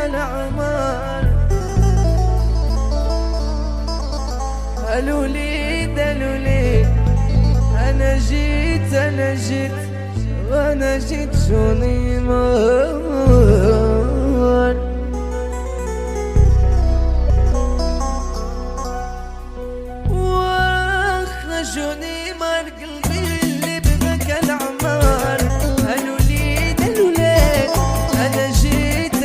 العمر. قالوا لي انا جيت وانا جيت جوني مار. واخرجوني مار قلبي اللي بغاك العمر. قالوا لي انا جيت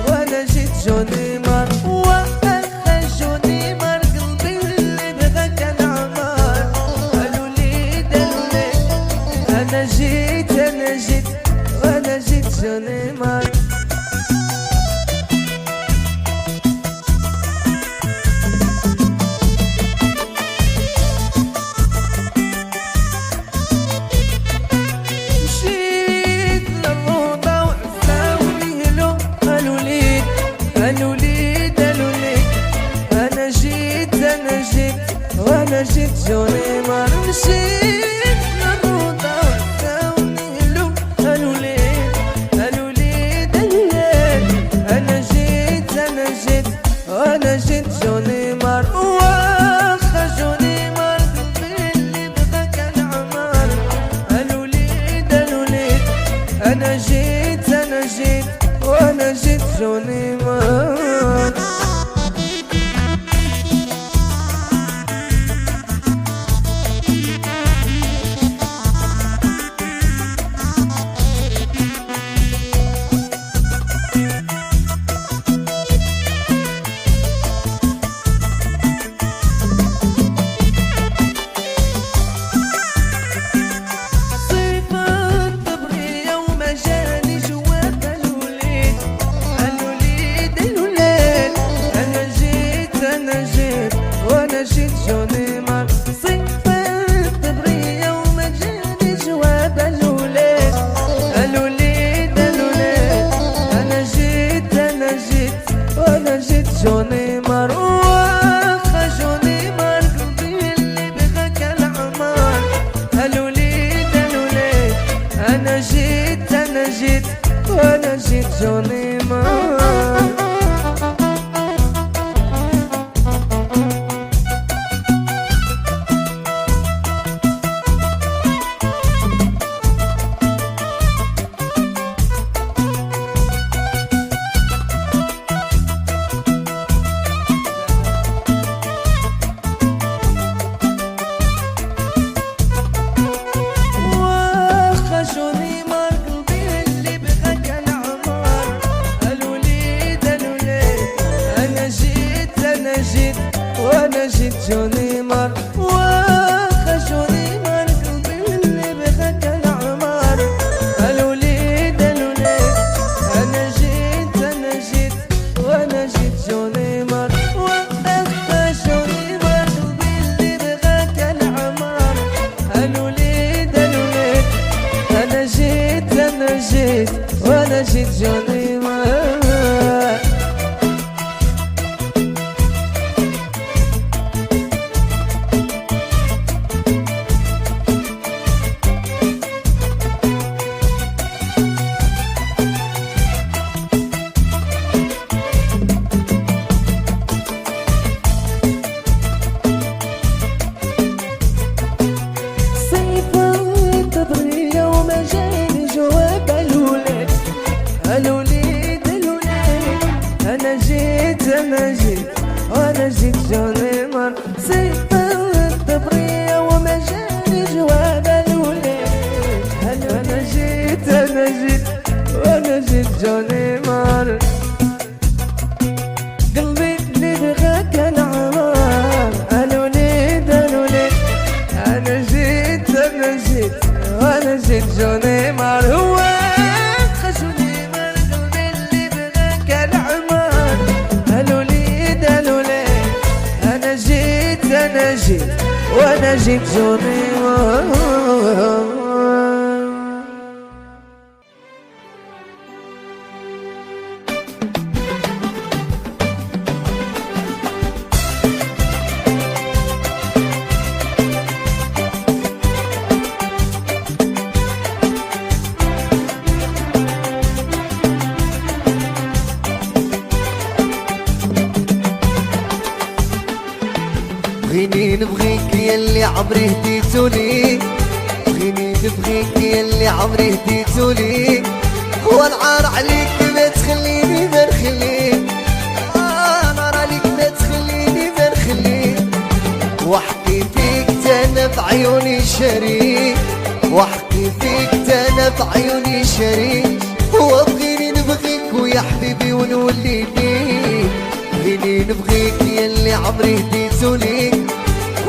وانا جيت جوني مار. واخرجوني مار قلبي اللي بغاك العمر. قالوا لي انا جيت وانا جيت جوني مار. وانا جيت جوني مار. مشيت للروضة والثاونيلو. قالوا لي انا جيت وانا جيت جوني مار. واخرجوني مار قلبي اللي بغاك العمر. قالوا لي انا جيت وانا جيت جوني مار. جوني مار. واخرجوني مار قلبي اللي بغاك العمر. قالوا لي انا جيت وانا جيت جوني مار. وانا جيت جوني مار. واخرجوني مار قلبي اللي بغاك العمر. قالوا لي انا جيت وانا جيت جوني مار. واخرجوني مار قلبي اللي بغاك العمر. قالوا لي انا جيت وانا جيت جوني مار. وانا جيت جوني مار. سيفا الطبرية وما جاني جواب الولاد. انا جيت وانا جيت جوني مار. قلبي اللي بغاك العمر. قالوا لي انا جيت وانا جيت جوني مار. هو خشوني مار قلبي اللي بغاك العمر. قالوا لي انا جيت وانا جيت جوني مار. نبغيك ياللي عمري هديتولي، بغيني نبغيك ياللي عمري هديتولي، والعار عليك ما تخليني ما نخليك، نار عليك ما تخليني ما نخليك، واحكي فيك تانا بعيوني شريك، واحكي فيك تانا بعيوني شريك، وبغيني نبغيك ويا حبيبي ونولي ليك، بغيني نبغيك ياللي عمري هديتولي،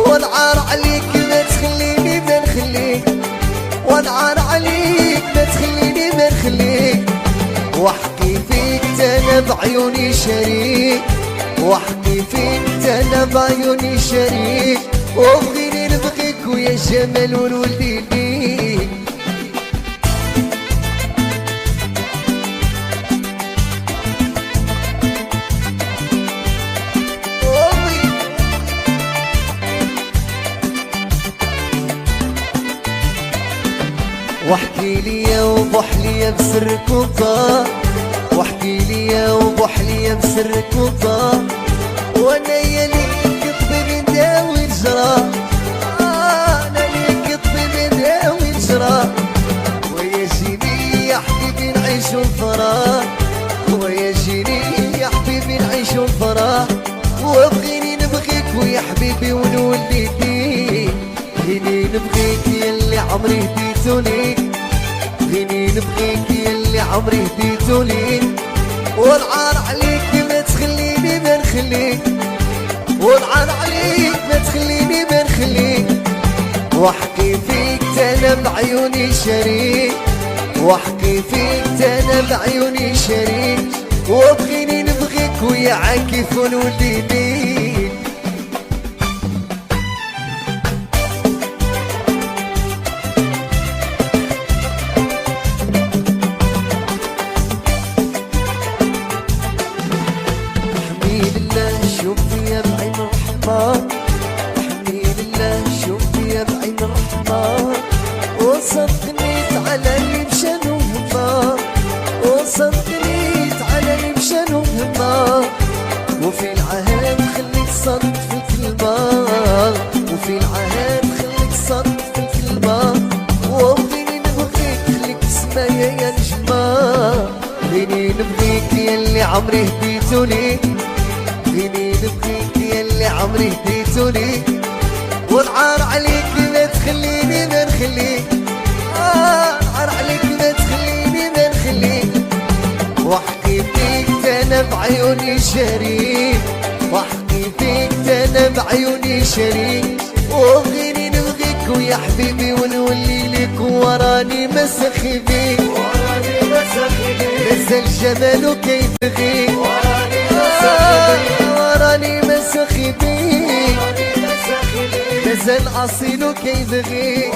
والعار عليك ما تخليني ما نخليك، والعار عليك ما تخليني ما نخليك، واحكي فيك تانا بعيوني شريك، واحكي فيك تانا بعيوني شريك، وبغيني نبغيك ويا جمال ونولي ليك. واحكي ليا وبحليا بسرك وطا، واحكي ليا وبحليا بسرك وطا، وانا يا ليك الطبيب نداوي الجرا، انا ليك الطبيب نداوي الجرا، ويا جيني يا حبيبي نعيشو الفرح، ويا جيني يا حبيبي نعيشو الفرح، وبغيني نبغيك ويا حبيبي ونولي ليك، بغيني نبغيك ياللي عمري هديتولي، بغيني نبغيك ياللي عمري هديتولي، والعار عليك ما تخليني ما نخليك، والعار عليك ما تخليني ما نخليك، واحكي فيك تانا بعيوني شريك، واحكي فيك تانا بعيوني شريك، وبغيني نبغيك ويا عاكف ونولي ليك. شوفي يا بعين الرحمة، حميد الله شوفي يا بعين الرحمة، وصدقنيت على اللي مشان وهما، وصدقنيت على اللي مشان وهما، وفي العهد خليك صدق في الكلمة، وفي العهد خليك صدق في الكلمة، وبغيني نبغيك خليك تسمايا يا نجمة، بغيني نبغيك ياللي عمري هديتولي، بغيني نبغيك ياللي عمري هديتولي، والعار عليك ما تخليني ما نخليك، العار عليك ما تخليني ما نخليك، واحكي فيك تانا بعيوني شريك، واحكي فيك تانا بعيوني شريك، وبغيني نبغيك ويا حبيبي ونولي لك، وراني مسخي بيك، وراني مسخي بيك، نزل جماله كيف بغيك، وراني مسخي بيك، نزل اصيله كيف بغيك.